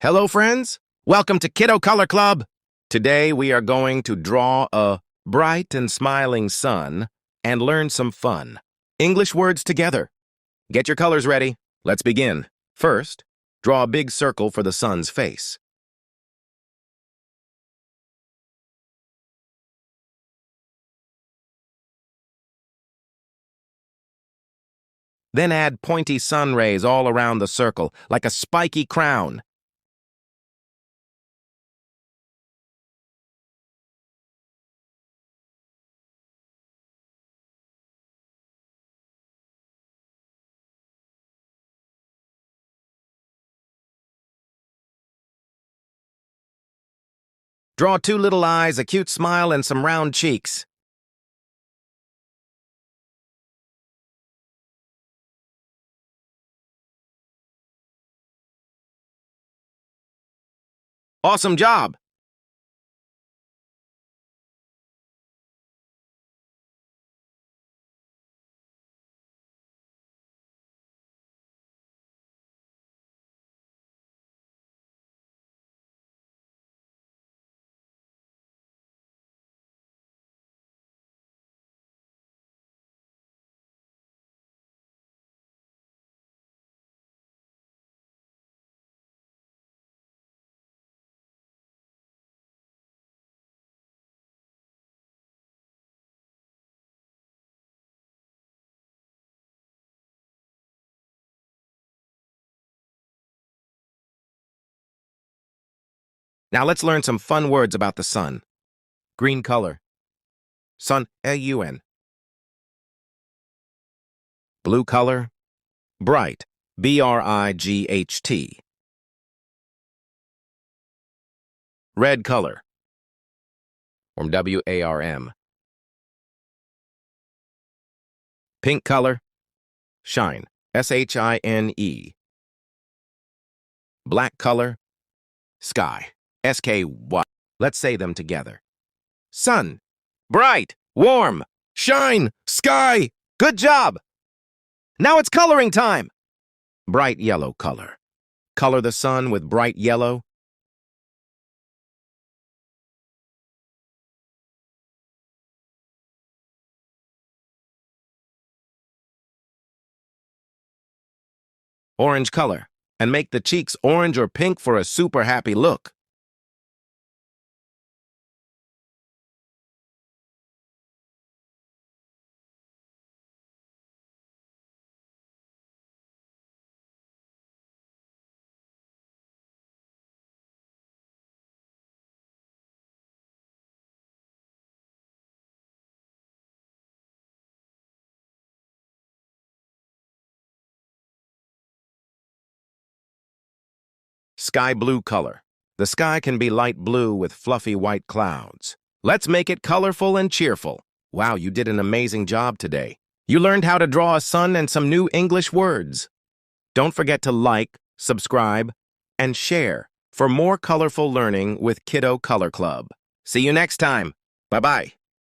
Hello, friends. Welcome to Kiddo Color Club. Today, we are going to draw a bright and smiling sun and learn some fun English words together. Get your colors ready. Let's begin. First, draw a big circle for the sun's face. Then add pointy sun rays all around the circle, like a spiky crown. Draw two little eyes, a cute smile, and some round cheeks. Awesome job! Now let's learn some fun words about the sun. Green color. Sun, S-U-N. Blue color. Bright, B-R-I-G-H-T. Red color. Or W-A-R-M. Pink color. Shine, S-H-I-N-E. Black color. Sky, S-K-Y. Let's say them together. Sun, bright, warm, shine, sky. Good job! Now it's coloring time! Bright yellow color. Color the sun with bright yellow. Orange color. And make the cheeks orange or pink for a super happy look. Sky blue color. The sky can be light blue with fluffy white clouds. Let's make it colorful and cheerful. Wow, you did an amazing job today. You learned how to draw a sun and some new English words. Don't forget to like, subscribe, and share for more colorful learning with Kiddo Color Club. See you next time. Bye-bye.